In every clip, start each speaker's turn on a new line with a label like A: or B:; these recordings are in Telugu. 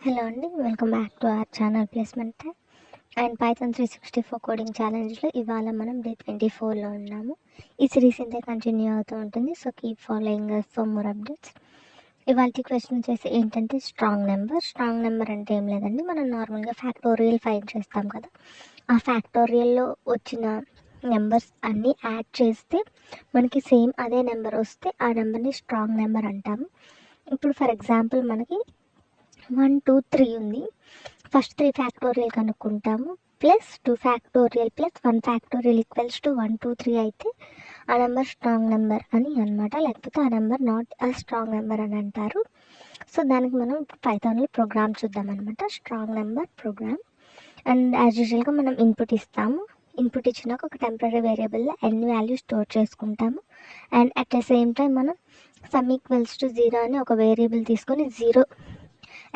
A: హలో అండి, welcome back to our channel placement tag and Python 364 coding ఛాలెంజ్లో ఇవాళ మనం డే 24లో ఉన్నాము. ఈ సిరీస్ ఇంతే కంటిన్యూ అవుతూ ఉంటుంది. So keep following for more updates. ఇవాళ క్వశ్చన్ వచ్చేసి ఏంటంటే స్ట్రాంగ్ నెంబర్ అంటే ఏం లేదండి, మనం నార్మల్గా ఫ్యాక్టోరియల్ ఫైండ్ చేస్తాం కదా. ఆ ఫ్యాక్టోరియల్లో వచ్చిన నెంబర్స్ అన్నీ యాడ్ చేస్తే మనకి సేమ్ అదే నెంబర్ వస్తే ఆ నెంబర్ని స్ట్రాంగ్ నెంబర్ అంటాము. ఇప్పుడు ఫర్ ఎగ్జాంపుల్ మనకి 1 2 3 ఉంది. ఫస్ట్ 3 ఫ్యాక్టోరియల్ కనుక్కుంటాము, plus 2 factorial plus 1 factorial equals to 1 2 3 అయితే ఆ నెంబర్ స్ట్రాంగ్ నెంబర్ అని అనమాట. లేకపోతే ఆ number not a strong number అని అంటారు. సో దానికి మనం ఇప్పుడు పైథాన్లో ప్రోగ్రామ్ చూద్దాం అనమాట, strong number program. And as యూజువల్గా మనం ఇన్పుట్ ఇస్తాము. ఇన్పుట్ ఇచ్చినాక ఒక టెంపరీ వేరియబుల్లో ఎన్ని వాల్యూ స్టోర్ చేసుకుంటాము. And at the same time మనం సమ్ ఈక్వల్స్ టు 0 అని ఒక వేరియబుల్ తీసుకొని 0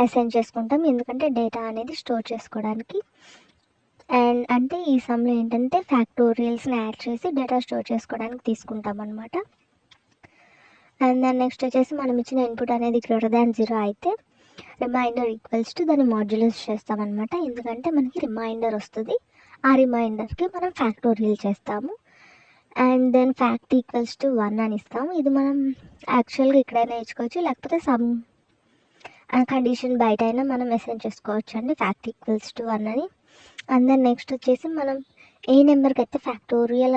A: అసైన్ చేసుకుంటాం, ఎందుకంటే డేటా అనేది స్టోర్ చేసుకోవడానికి. అండ్ అంటే ఈ సమ్లో ఏంటంటే ఫ్యాక్టోరియల్స్ని యాడ్ చేసి డేటా స్టోర్ చేసుకోవడానికి తీసుకుంటాం అనమాట. అండ్ దాని నెక్స్ట్ వచ్చేసి మనం ఇచ్చిన ఇన్పుట్ అనేది గ్రేటర్ దాన్ 0 అయితే రిమైండర్ ఈక్వల్స్ టు దాన్ని మాడ్యులస్ చేస్తామన్నమాట, ఎందుకంటే మనకి రిమైండర్ వస్తుంది. ఆ రిమైండర్కి మనం ఫ్యాక్టోరియల్ చేస్తాము. And then fact equals to 1 అని ఇస్తాము. ఇది మనం యాక్చువల్గా ఇక్కడైనా ఇచ్చుకోవచ్చు, లేకపోతే సమ్ కండిషన్ బయట అయినా మనం అసైన్ చేసుకోవచ్చు అండి, ఫ్యాక్ట్ ఈక్వల్స్ టు 1 అని. అండ్ దెన్ నెక్స్ట్ వచ్చేసి మనం ఏ నెంబర్కి అయితే ఫ్యాక్టోరియల్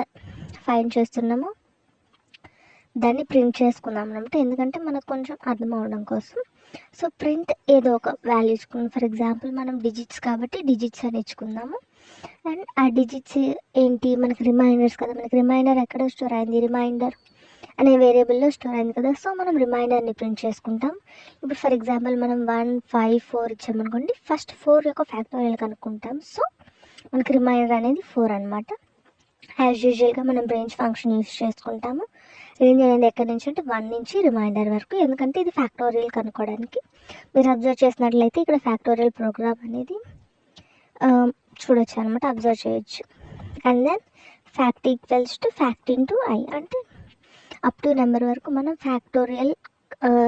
A: ఫైండ్ చేస్తున్నామో దాన్ని ప్రింట్ చేసుకుందాం అనమాట, ఎందుకంటే మనకు కొంచెం అర్థం అవడం కోసం. సో ప్రింట్ ఏదో ఒక వాల్యూ ఇచ్చుకుందాం. ఫర్ ఎగ్జాంపుల్ మనం డిజిట్స్ కాబట్టి డిజిట్స్ అని ఇచ్చుకుందాము. అండ్ ఆ డిజిట్స్ ఏంటి, మనకి రిమైండర్స్ కదా, మనకి రిమైండర్ ఎక్కడ స్టోర్ అయింది, రిమైండర్ అనే వేరియబుల్లో స్టోర్ అయింది కదా. సో మనం రిమైండర్ని ప్రింట్ చేసుకుంటాం. ఇప్పుడు ఫర్ ఎగ్జాంపుల్ మనం 1 5 4 ఇచ్చామనుకోండి, ఫస్ట్ 4 యొక్క ఫ్యాక్టోరియల్ కనుక్కుంటాం. సో మనకి రిమైండర్ అనేది 4 అనమాట. యాజ్ యూజువల్గా మనం రేంజ్ ఫంక్షన్ యూస్ చేసుకుంటాము. రేంజ్ అనేది ఎక్కడి నుంచి అంటే 1 నుంచి రిమైండర్ వరకు, ఎందుకంటే ఇది ఫ్యాక్టోరియల్ కనుక్కోవడానికి. మీరు అబ్జర్వ్ చేసినట్లయితే ఇక్కడ ఫ్యాక్టోరియల్ ప్రోగ్రామ్ అనేది చూడొచ్చు అనమాట, అబ్జర్వ్ చేయొచ్చు. And then fact equals to fact into I, అంటే అప్ టు నెంబర్ వరకు మనం ఫ్యాక్టోరియల్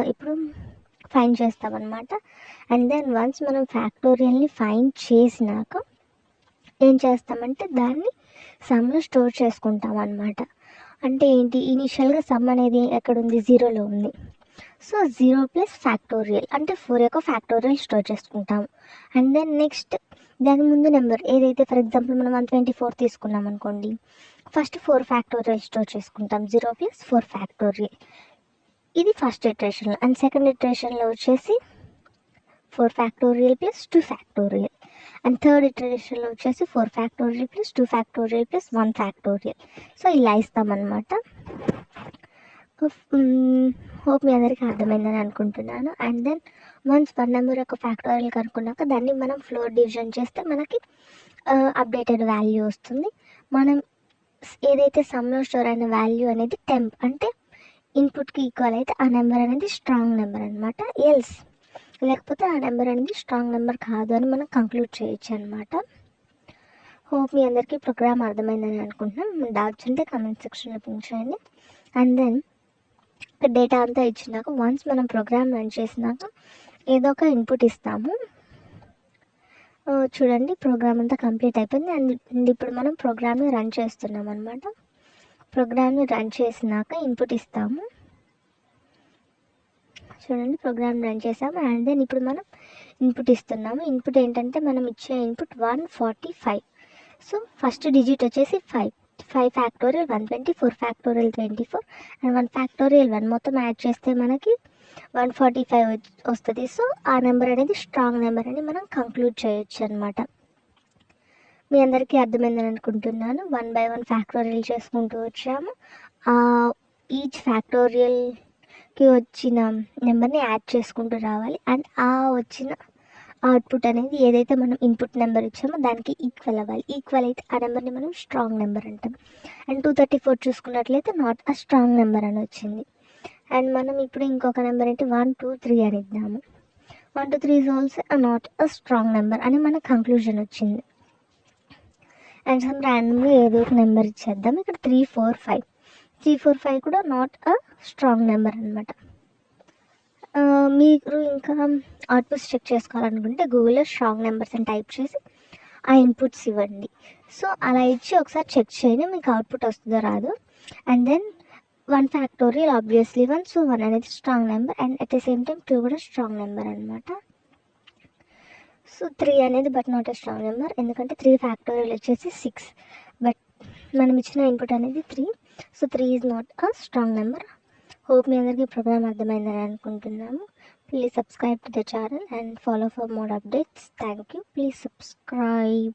A: ఇప్పుడు ఫైండ్ చేస్తామన్నమాట. అండ్ దెన్ వన్స్ మనం ఫ్యాక్టోరియల్ని ఫైండ్ చేసినాక ఏం చేస్తామంటే దాన్ని సమ్లో స్టోర్ చేసుకుంటాం అన్నమాట. అంటే ఏంటి, ఇనీషియల్గా సమ్ అనేది ఎక్కడుంది, 0లో ఉంది. సో 0 ప్లస్ ఫ్యాక్టోరియల్ అంటే 4 యొక్క ఫ్యాక్టోరియల్ స్టోర్ చేసుకుంటాము. అండ్ దెన్ నెక్స్ట్ దాని ముందు నెంబర్ ఏదైతే, ఫర్ ఎగ్జాంపుల్ మనం 124 తీసుకున్నాం అనుకోండి, ఫస్ట్ 4 ఫ్యాక్టోరియల్ స్టోర్ చేసుకుంటాం, 0 ప్లస్ 4 ఫ్యాక్టోరియల్. ఇది ఫస్ట్ ఇటరేషన్లో. అండ్ సెకండ్ ఇటరేషన్లో వచ్చేసి 4 factorial plus 2 factorial. And third ఇటరేషన్లో వచ్చేసి 4 factorial plus 2 factorial plus 1 factorial. So ఇలా ఇస్తామన్నమాట. హోప్ మీ అందరికీ అర్థమైందని అనుకుంటున్నాను. అండ్ దెన్ వన్స్ 1 నెంబర్ యొక్క ఫ్యాక్టోరియల్ కనుక్కున్నాక దాన్ని మనం ఫ్లోర్ డివిజన్ చేస్తే మనకి అప్డేటెడ్ వాల్యూ వస్తుంది. మనం ఏదైతే సమ్లో స్టోర్ అయిన వాల్యూ అనేది టెంప్ అంటే ఇన్పుట్కి ఈక్వల్ అయితే ఆ నెంబర్ అనేది స్ట్రాంగ్ నెంబర్ అనమాట. ఎల్స్ లేకపోతే ఆ నెంబర్ అనేది స్ట్రాంగ్ నెంబర్ కాదు అని మనం కంక్లూడ్ చేయొచ్చు అనమాట. హోప్ మీ అందరికీ ప్రోగ్రామ్ అర్థమైందని అనుకుంటున్నాం. డౌట్స్ ఉంటే కామెంట్ సెక్షన్లో పింక్ చేయండి. అండ్ దెన్ డేటా అంతా ఇచ్చినాక వన్స్ మనం ప్రోగ్రామ్ రన్ చేసినాక ఏదో ఒక ఇన్పుట్ ఇస్తాము. చూడండి ప్రోగ్రామ్ అంతా కంప్లీట్ అయిపోయింది. అండ్ ఇప్పుడు మనం ప్రోగ్రామ్ని రన్ చేస్తున్నాం అనమాట. ప్రోగ్రామ్ని రన్ చేసినాక ఇన్పుట్ ఇస్తాము. చూడండి ప్రోగ్రామ్ రన్ చేసాము. అండ్ దెన్ ఇప్పుడు మనం ఇన్పుట్ ఇస్తున్నాము. ఇన్పుట్ ఏంటంటే మనం ఇచ్చే ఇన్పుట్ 145. సో ఫస్ట్ డిజిట్ వచ్చేసి 5 ఫ్యాక్టోరియల్ 120, 4 ఫ్యాక్టోరియల్ 24 అండ్ 1 ఫ్యాక్టోరియల్ 1 మొత్తం యాడ్ చేస్తే మనకి 145 వస్తుంది. సో ఆ నెంబర్ అనేది స్ట్రాంగ్ నెంబర్ అని మనం కంక్లూడ్ చేయొచ్చు అనమాట. మీ అందరికీ అర్థమైందని అనుకుంటున్నాను. 1 by 1 ఫ్యాక్టోరియల్ చేసుకుంటూ వచ్చాము. ఈచ్ ఫ్యాక్టోరియల్కి వచ్చిన నెంబర్ని యాడ్ చేసుకుంటూ రావాలి. అండ్ ఆ వచ్చిన అవుట్పుట్ అనేది ఏదైతే మనం ఇన్పుట్ నెంబర్ ఇచ్చామో దానికి ఈక్వల్ అవ్వాలి. ఈక్వల్ అయితే ఆ నెంబర్ని మనం స్ట్రాంగ్ నెంబర్ అంటాం. అండ్ 234 చూసుకున్నట్లయితే నాట్ అ స్ట్రాంగ్ నెంబర్ అని వచ్చింది. అండ్ మనం ఇప్పుడు ఇంకొక నెంబర్ ఏంటి 1 2 3 అని ఇద్దాము. 1 2 3 is also not a strong number అని మన కంక్లూజన్ వచ్చింది. అండ్ సమ్ ర్యాండమ్గా ఏదో ఒక నెంబర్ ఇచ్చేద్దాం. ఇక్కడ 3 4 5 కూడా నాట్ అ స్ట్రాంగ్ నెంబర్ అనమాట. మీరు ఇంకా అవుట్పుట్స్ చెక్ చేసుకోవాలనుకుంటే గూగుల్‌లో స్ట్రాంగ్ నెంబర్స్ అని టైప్ చేసి ఆ ఇన్పుట్స్ ఇవ్వండి. సో అలా ఇచ్చి ఒకసారి చెక్ చేయండి మీకు అవుట్పుట్ వస్తుందో రాదో. And then 1 factorial obviously 1. So 1 అనేది strong number and at the same time 2 కూడా స్ట్రాంగ్ నెంబర్ అనమాట. సో 3 అనేది but not a strong number, ఎందుకంటే 3 ఫ్యాక్టోరియల్ వచ్చేసి 6, బట్ మనం ఇచ్చిన ఇన్పుట్ అనేది 3. So 3 is not a strong number. Hope మీ అందరికీ ప్రోగ్రామ్ అర్థమైందని అనుకుంటున్నాము. Please subscribe to the channel and follow for more updates. Thank you. Please subscribe.